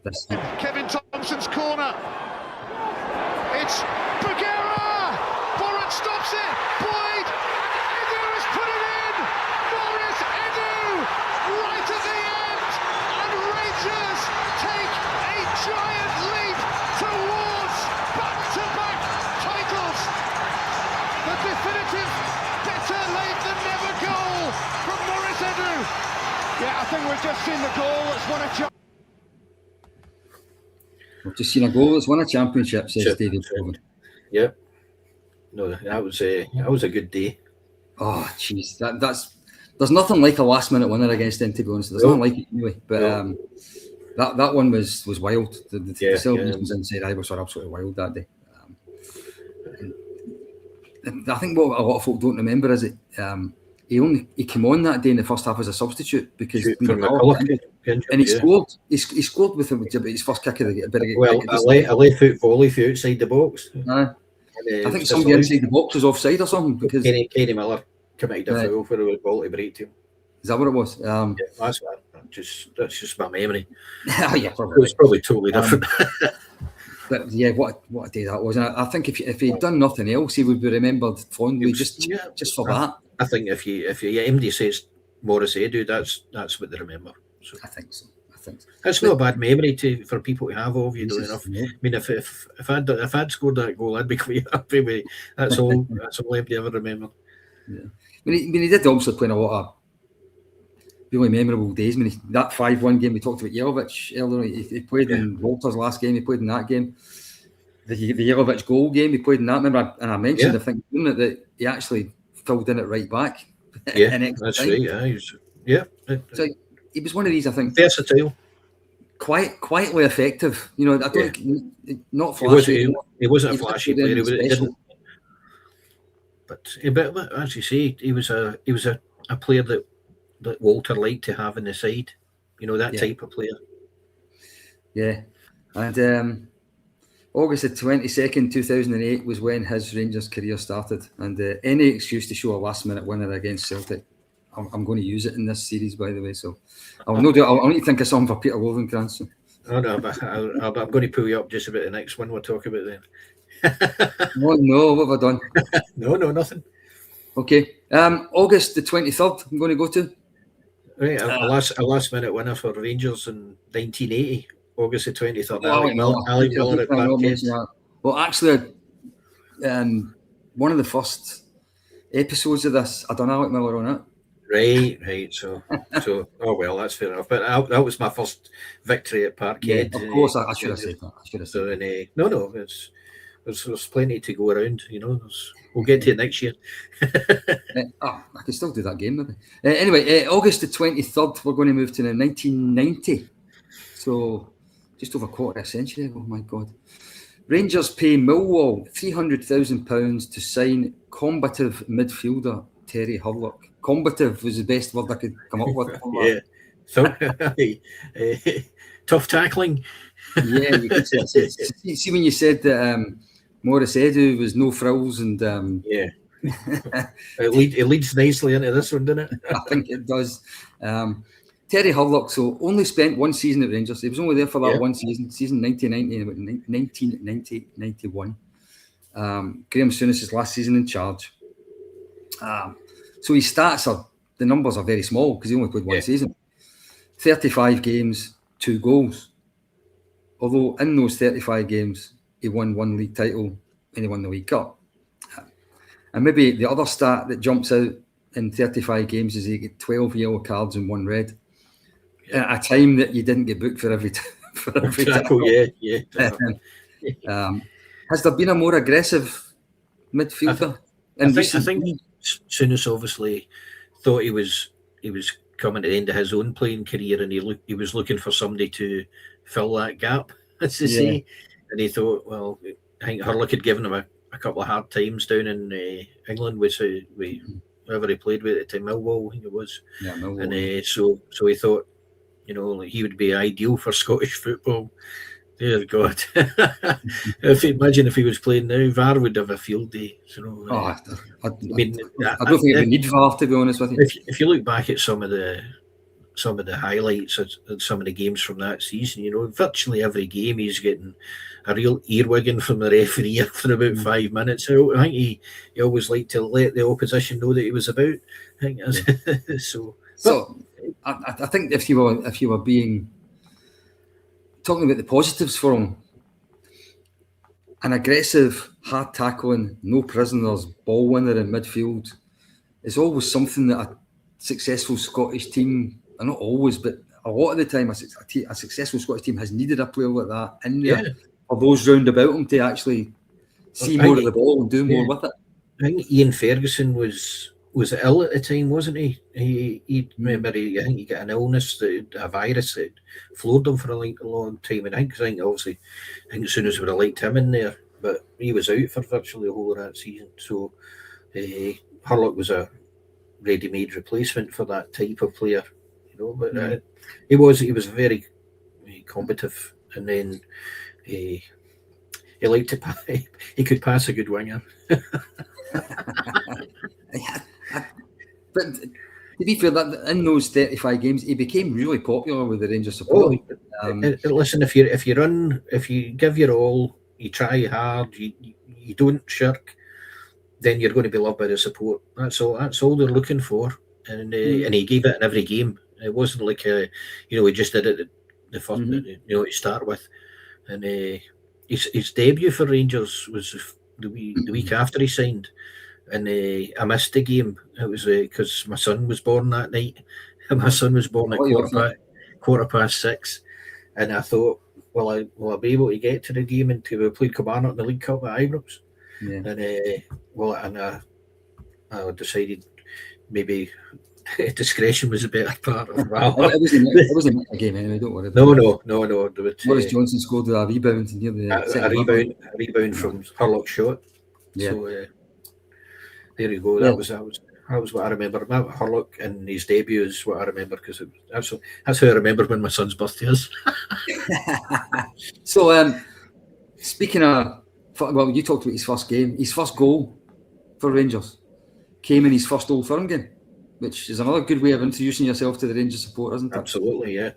this... Kevin Thompson's corner. It's Bagheera! Borat stops it! Boyd! Edu has put it in! Morris Edu! Right at the end! And Rangers take a giant leap towards back-to-back titles! The definitive better late than never goal from Morris Edu! Yeah, I think we've just seen the goal that's won a championship. We've just seen a goal that's won a championship, says David. Yep. No, that was a good day. Oh, jeez, there's nothing like a last minute winner against them, to be honest. There's nothing like it anyway. But that one was wild. The celebrations inside Ibrox were absolutely wild that day. And I think what a lot of folk don't remember is that he came on that day in the first half as a substitute because he scored. He scored with his first kick of the game. A left foot volley for outside the box. I think somebody inside the box was offside or something because Kenny Miller committed a foul for a ball to break to him. Is that what it was? That's just my memory. Yeah, probably. It was probably totally different. But yeah, what a day that was. And I think if he'd done nothing else, he would be remembered fondly just for that. I think if MD says Morris Edu, that's what they remember. So I think so. It's not a bad memory for people to have of you know enough. I mean, if I'd scored that goal, I'd be quite happy with that's all MD ever remember. Yeah. I mean, he did obviously play in a lot of really memorable days. I mean, that 5-1 game we talked about Jelavic earlier, he played in Walter's last game, he played in that game. The Jelavic goal game, he played in that. Remember, I mentioned, I think, that he actually filled in at right back. Yeah, that's right. So he was one of these, I think, versatile, quietly effective. You know, I don't think not flashy. He wasn't a flashy player. But as you say, he was a player that Walter liked to have in the side. You know, that type of player. Yeah, and August the 22nd, 2008 was when his Rangers career started. And any excuse to show a last-minute winner against Celtic, I'm going to use it in this series, by the way. So I'll need to think of something for Peter Lovenkrands. Oh no, but I'm going to pull you up just about the next one we'll talk about then. Oh no, what have I done? No, nothing. Okay, August the 23rd, I'm going to go to. Right, a last minute winner for Rangers in 1980, August the 23rd. Alec Miller at Parkhead. Well, actually, one of the first episodes of this, I done Alec Miller on it. Right. So, oh well, that's fair enough. But that was my first victory at Yeah, Parkhead. of course, I should have said that. I should have said So, that. no, there's plenty to go around. We'll get to it next year. I can still do that game, maybe. Anyway, August the 23rd, we're going to move to the 1990. So, just over a quarter of a century ago, my God. Rangers pay Millwall £300,000 to sign combative midfielder Terry Hurlock. Combative was the best word I could come up with. Yeah. So, tough tackling. Yeah, you could say. See when you said that Morris Edu was no frills and yeah. It leads nicely into this one, doesn't it? I think it does. Terry Hurlock, so only spent one season at Rangers. He was only there for that one season 1990-91. Graham Souness's last season in charge. So his stats the numbers are very small because he only played one season. 35 games, 2 goals. Although in those 35 games, he won 1 league title and he won the League Cup. And maybe the other stat that jumps out in 35 games is he got 12 yellow cards and 1 red. At a time that you didn't get booked for every tackle. Yeah. Has there been a more aggressive midfielder? I think Souness obviously thought he was coming to the end of his own playing career, and he was looking for somebody to fill that gap, as they say. And he thought, well, I think Hurlock had given him a couple of hard times down in England with whoever he played with at the time, Millwall, I think it was. Yeah, Millwall. And so he thought, he would be ideal for Scottish football. Dear God. Imagine if he was playing now, VAR would have a field day. I don't think we need VAR, to be honest with you. If you look back at some of the highlights of some of the games from that season, virtually every game he's getting a real earwigging from the referee after about 5 minutes. I think he always liked to let the opposition know that he was about. I think I think if you were being talking about the positives for him, an aggressive, hard tackling, no prisoners, ball winner in midfield is always something that a successful Scottish team, and not always, but a lot of the time, a successful Scottish team has needed a player like that in there for those round about him to actually see more of the ball and do more with it. I think Ian Ferguson was ill at the time, wasn't he? He remember I think he got an illness, a virus that floored him for a long time. And I think obviously, as soon as would have liked him in there, but he was out for virtually the whole of that season. So Hurlock was a ready-made replacement for that type of player, But he was very combative, and then he liked to pass. He could pass a good winger. But to be fair, that in those 35 games, he became really popular with the Rangers support. Listen, if you give your all, you try hard, you don't shirk, then you're going to be loved by the support. That's all they're looking for, and he gave it in every game. It wasn't like he just did it the first to start with, and his debut for Rangers was the week after he signed. And I missed the game. It was because my son was born that night. My son was born at 6:15, and I thought, will I be able to get to the game until we played Kilmarnock in the League Cup at Ibrox? Yeah. And I decided maybe discretion was a better part of it. It wasn't a game anyway. Don't worry. No. Maurice Johnson scored a rebound near the a rebound from Hurlock's shot. Yeah. So. There you go. That was what I remember. Hurlock and his debut is what I remember, because that's how I remember when my son's birthday is. So, speaking of, you talked about his first game. His first goal for Rangers came in his first Old Firm game, which is another good way of introducing yourself to the Rangers support, isn't it? Absolutely, yeah.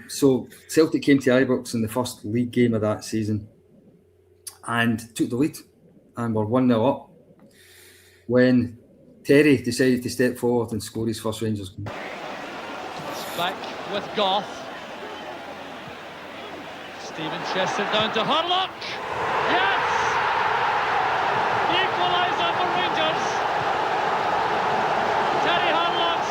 So Celtic came to Ibrox in the first league game of that season and took the lead, and were 1-0 up when Terry decided to step forward and score his first Rangers goal. It's back with Goth. Stephen chests it down to Hurlock. Yes! The equaliser for Rangers. Terry Hurlock's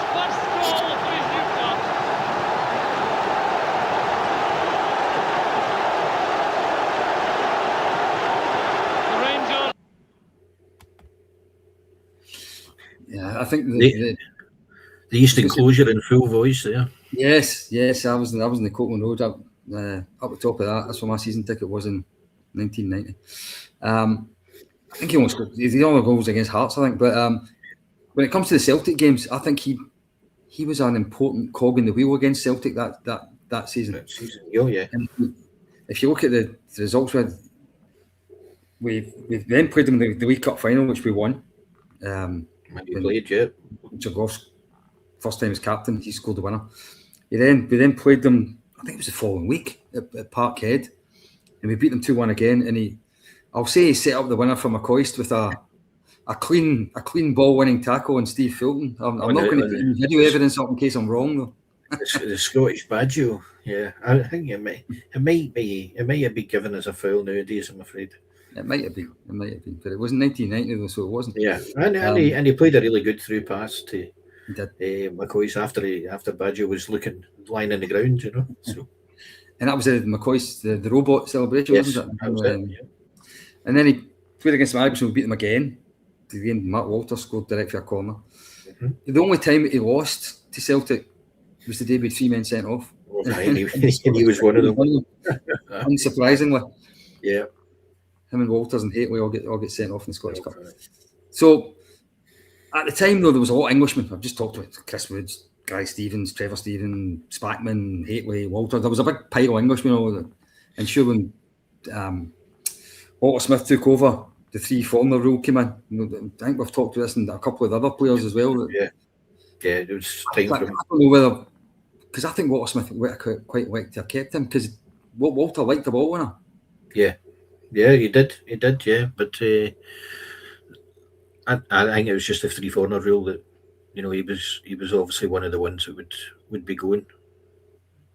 Yeah, I think the East Enclosure in full voice there. Yes. I was in the Copeland Road up the top of that. That's where my season ticket was in 1990. I think he almost got the other goals against Hearts, I think. But when it comes to the Celtic games, I think he was an important cog in the wheel against Celtic that season. Yeah. And if you look at the results, we then played them in the League Cup final, which we won. You played, yeah. Jagoff, first time as captain, he scored the winner. We then played them, I think it was the following week at Parkhead, and we beat them 2-1 again. And I'll say he set up the winner for McCoist with a clean ball winning tackle on Steve Fulton. I'm not going to put any video evidence up in case I'm wrong though. The Scottish Badgio, yeah. I think it might have been given as a foul nowadays, I'm afraid. It might have been, but it wasn't 1990 though, so it wasn't. Yeah, and he played a really good through pass to McCoist after Badgio was lying in the ground, you know. So. And that was McCoist, the robot celebration, yes, wasn't it? That was it, yeah. And then he played against Maribor, we beat them again. Again, Matt Walter scored direct for a corner. Mm-hmm. The only time he lost to Celtic was the day we had 3 men sent off. He was one of them. Unsurprisingly. Yeah. Him and Walters and Haitley all get sent off in the Scottish Cup. So at the time though, there was a lot of Englishmen. I've just talked about Chris Woods, Guy Stevens, Trevor Stephen, Spackman, Haitley, Walter. There was a big pile of Englishmen, and sure when Walter Smith took over, the 3 foreigner rule came in. I think we've talked about this and a couple of other players as well. Yeah, it was time for him. I don't know whether, because I think Walter Smith would have quite liked to have kept him, because Walter liked the ball winner. Yeah, he did, yeah. But I think it was just the 3 foreigner rule that, you know, he was obviously one of the ones that would be going.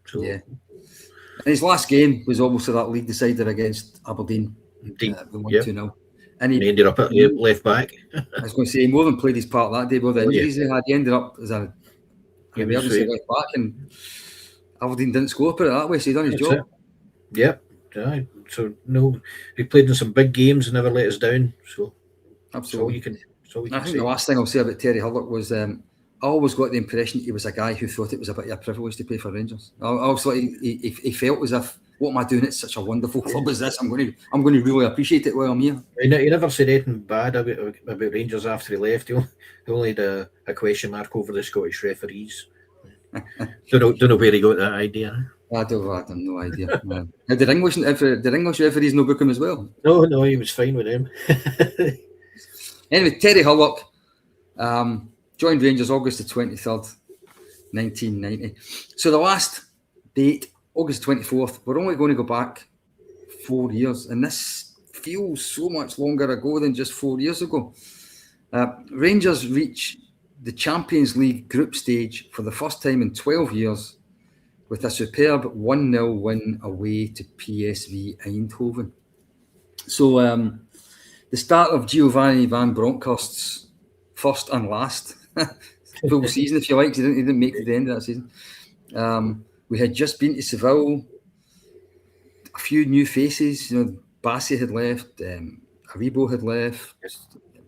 So yeah. And his last game was obviously that league decider against Aberdeen. We won 2-0. And he ended up at left back. I was going to say, he more than played his part that day, but the injuries he had, he ended up as an emergency left back, and Aberdeen didn't score, put it that way, so he done his job. Yeah. So no, he played in some big games and never let us down. So absolutely, I think the last thing I'll say about Terry Hurlock was I always got the impression he was a guy who thought it was a bit of a privilege to play for Rangers. I also thought he felt as if, what am I doing? It's such a wonderful club as this. I'm going to really appreciate it while I'm here. He never said anything bad about Rangers after he left. He only had a question mark over the Scottish referees. Don't know where he got that idea. I have no idea. Did English referees no book him as well? No, he was fine with him. Anyway, Terry Hurlock joined Rangers August the 23rd, 1990. So the last date, August 24th, we're only going to go back 4 years, and this feels so much longer ago than just 4 years ago. Rangers reach the Champions League group stage for the first time in 12 years with a superb 1-0 win away to PSV Eindhoven. So the start of Giovanni van Bronckhorst's first and last full season, if you like. He didn't make it to the end of that season. We had just been to Seville. A few new faces. You know, Bassi had left. Haribo had left.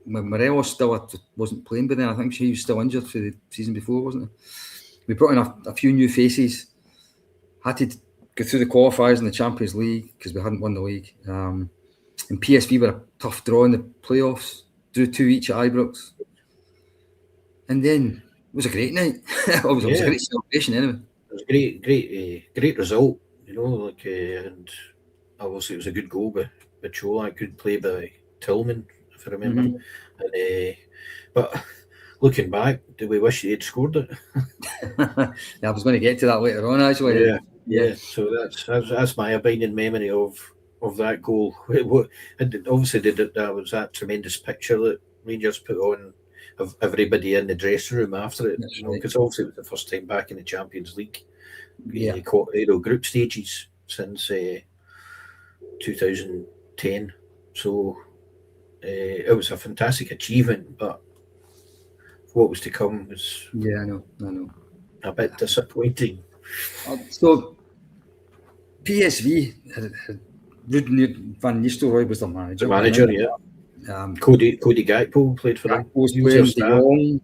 Morelos still wasn't playing by then. I think he was still injured for the season before, wasn't he? We brought in a few new faces. Had to go through the qualifiers in the Champions League because we hadn't won the league. And PSV were a tough draw in the playoffs. Drew 2 each at Ibrox. And then it was a great night. It was a great celebration anyway. It was a great result, you know. And obviously it was a good goal by Chola. Good play by Tillman, if I remember. Mm-hmm. But looking back, do we wish he had scored it? I was going to get to that later on, actually. Yeah. So that's my abiding memory of that goal. And obviously that was that tremendous picture that Rangers put on of everybody in the dressing room after it. Because obviously it was the first time back in the Champions League. Group stages since 2010. So it was a fantastic achievement, but what was to come was I know a bit disappointing. So PSV had Ruud van Nistelrooy was the manager. Cody Gakpo played for them. Was He was their playing De star. Jong,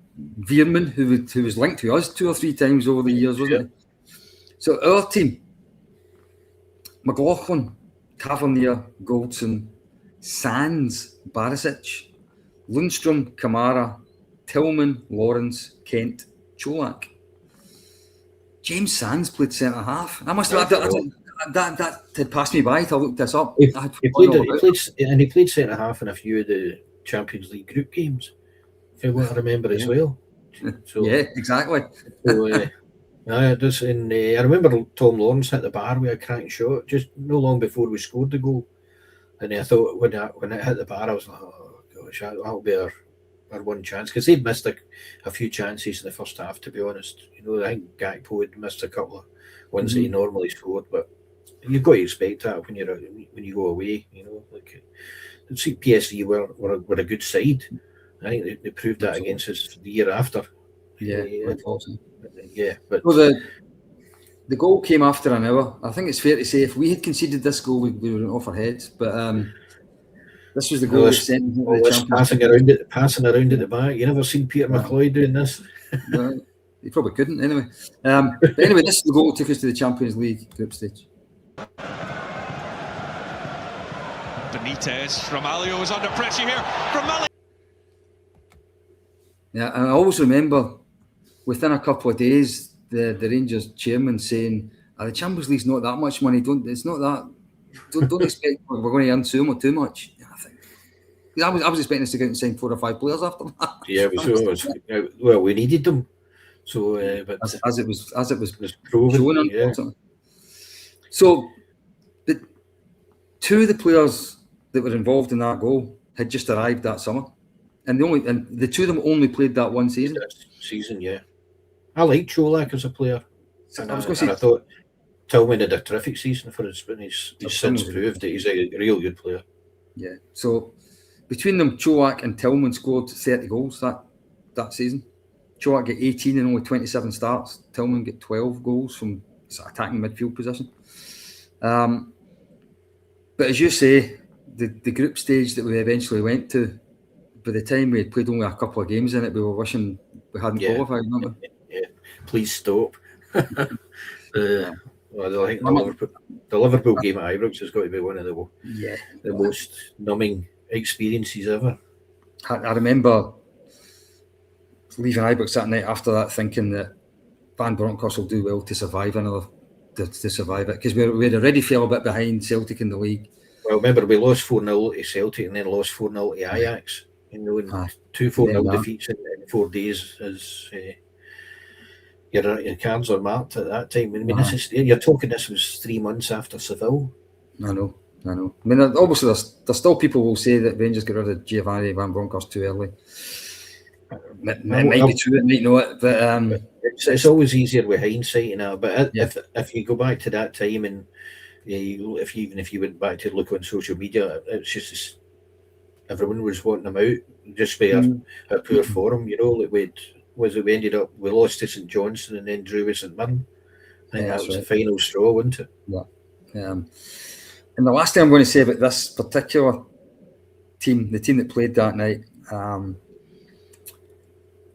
Veerman, who was linked to us 2 or 3 times over the years, wasn't he? So our team: McLaughlin, Tavernier, Goldson, Sands, Barisic, Lundstrom, Kamara, Tillman, Lawrence, Kent, Cholak. James Sands played centre half. I must have that had passed me by till I looked this up. He played centre half in a few of the Champions League group games, if you want to remember as well. So, yeah, exactly. So, I remember Tom Lawrence hit the bar with a cracking shot just no long before we scored the goal, and I thought when it hit the bar, I was like, oh gosh, that'll be our one chance, because they'd missed a few chances in the first half, to be honest. I think Gakpo had missed a couple of ones that he normally scored, but you've got to expect that when you go away. Like see, PSV were a good side. I think they proved that against us the year after. Yeah, but well, the goal came after an hour. I think it's fair to say if we had conceded this goal, we were off our heads. But this was the goal that sent us into the Champions. Passing around at the back. You never seen Peter McLeod doing this? No, he probably couldn't anyway. But anyway, this is the goal that took us to the Champions League group stage. Benitez, Ramalho is under pressure here. Ramalho. Yeah, and I always remember within a couple of days the Rangers chairman saying, the Champions League's not that much money. Don't expect we're going to earn too much. I think I was expecting us to get out and sign 4 or 5 players after that. Yeah, well, we needed them. So, but as it was proven, shown, unfortunately. So, the 2 of the players that were involved in that goal had just arrived that summer, and the 2 of them only played that one season. Yeah. I like Cholak as a player. I thought Tillman had a terrific season for us, but he's since proved that he's a real good player. Yeah. So between them, Cholak and Tillman scored 30 goals that season. Cholak got 18 in only 27 starts. Tillman got 12 goals from attacking midfield position. But as you say, the group stage that we eventually went to, by the time we had played only a couple of games in it, we were wishing we hadn't qualified, weren't we? Yeah. Please stop. I think the Liverpool game at Ibrox has got to be one of the most numbing experiences ever. I remember leaving Ibrox that night after that, thinking that Van Bronckhorst will do well to survive to survive it, because we had already fell a bit behind Celtic in the league. Well, remember we lost 4-0 to Celtic and then lost 4-0 to Ajax. 2 4-0 defeats in 4 days is your cards are marked at that time. I mean, you're talking. This was 3 months after Seville. I know. I mean, obviously, there's still people who will say that Rangers got rid of Giovanni Van Bronckhorst too early. It might be true, it might not, but it's always easier with hindsight, But if you go back to that time, and if you went back to look on social media, it's just everyone was wanting them out just by our poor form. We ended up, we lost to St Johnstone and then drew with St Mirren. I think that was the final straw, wasn't it? Yeah. And the last thing I'm going to say about this particular team, the team that played that night,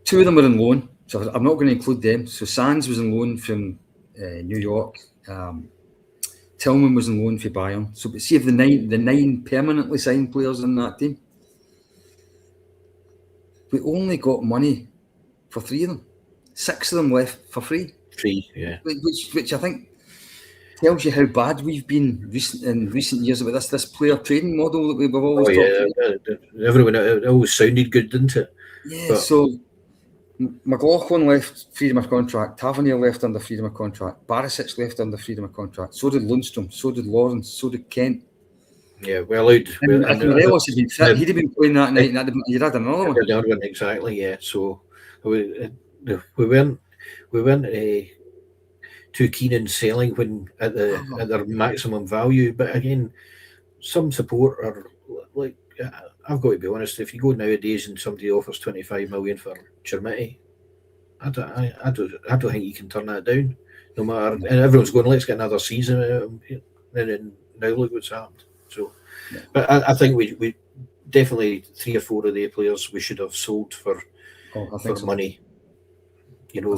2 of them were on loan, so I'm not going to include them. So Sands was on loan from New York. Tillman was on loan for Bayern. So, but see if the nine permanently signed players in that team, we only got money for 3 of them. 6 of them left for free. Which I think tells you how bad we've been in recent years about this player trading model that we've always talked about. Everyone, it always sounded good, didn't it? Yeah, so McLaughlin left freedom of contract, Tavernier left under freedom of contract, Barisic left under freedom of contract, so did Lundstrom, so did Lawrence, so did Kent. Yeah, if Morelos had been fit, he'd have been playing that night, and you'd had another one. Exactly, yeah. So we weren't too keen in selling when at their maximum value. But again, some support are like, I've got to be honest, if you go nowadays and somebody offers 25 million for Chermiti, I don't think you can turn that down. No matter, and everyone's going, let's get another season, and now look what's happened. So, but I think we definitely 3 or 4 of the players we should have sold for money. You know,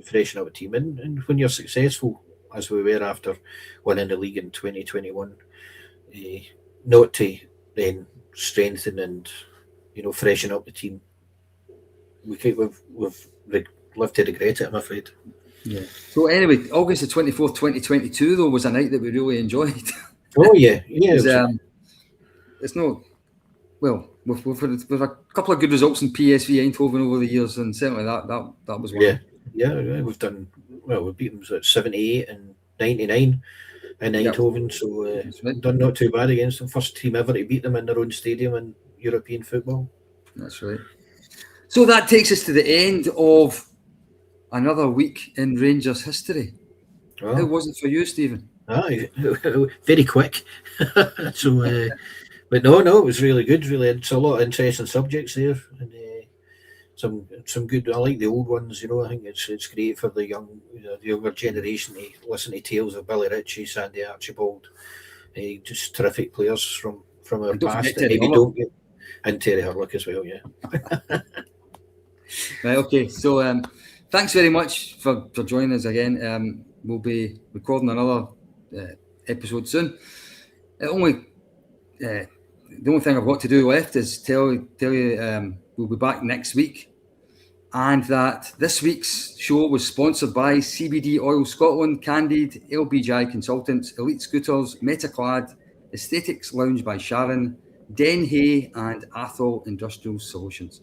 freshen up a team. And when you're successful, as we were after winning the league in 2021, not to then strengthen and, you know, freshen up the team. We've lived to regret it, I'm afraid. Yeah. So anyway, August the 24th, 2022, though, was a night that we really enjoyed. Oh, yeah. Yeah. It's no... Well, we've had a couple of good results in PSV Eindhoven over the years, and certainly that was one. Yeah. We've beat them at 78 and 99 in Eindhoven, so we've done not too bad against them. First team ever to beat them in their own stadium in European football. That's right. So that takes us to the end of another week in Rangers history. Oh. How was it for you, Stephen? Very quick. So, but no, it was really good. Really, it's a lot of interesting subjects there, and some good. I like the old ones. You know, I think it's great for the younger generation to listen to tales of Billy Ritchie, Sandy Archibald, just terrific players from our past. And Terry Hurlock as well. Yeah. Right. Okay. So, thanks very much for joining us again. We'll be recording another episode soon. The only thing I've got to do left is tell you we'll be back next week, and that this week's show was sponsored by CBD Oil Scotland, Candid, LBJ Consultants, Elite Scooters, Metaclad, Aesthetics Lounge by Sharon, Denhay, and Athol Industrial Solutions.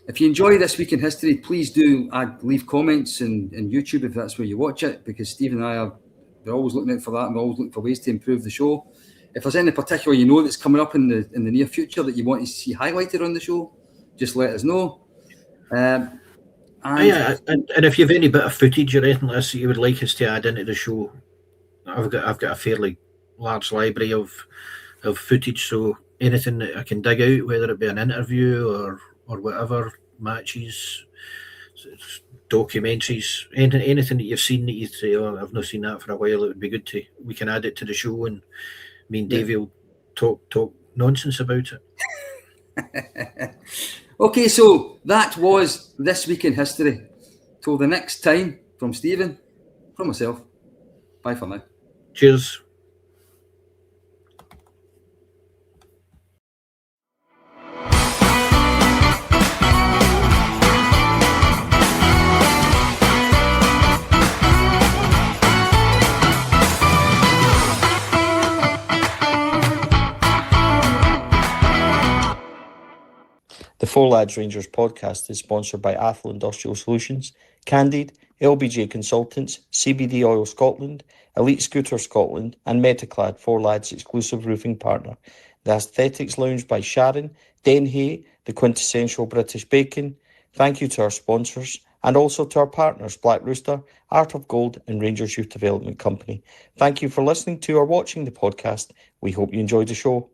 If you enjoy This Week in History, please do leave comments in YouTube if that's where you watch it, because Steve and I we're always looking out for that, and we're always looking for ways to improve the show. If there's any particular that's coming up in the near future that you want to see highlighted on the show, just let us know. And if you have any bit of footage or anything like this that you would like us to add into the show, I've got a fairly large library of footage, so anything that I can dig out, whether it be an interview or whatever, matches, documentaries, anything that you've seen that you say, oh, I've not seen that for a while, it would be good we can add it to the show, and me and Davey will talk nonsense about it. Okay, so that was This Week in History. Till the next time, from Stephen, from myself, bye for now. Cheers. The Four Lads Rangers podcast is sponsored by Athol Industrial Solutions, Candid, LBJ Consultants, CBD Oil Scotland, Elite Scooter Scotland, and Metaclad, Four Lads exclusive roofing partner. The Aesthetics Lounge by Sharon, Denhay, the quintessential British bacon. Thank you to our sponsors, and also to our partners, Black Rooster, Art of Gold, and Rangers Youth Development Company. Thank you for listening to or watching the podcast. We hope you enjoyed the show.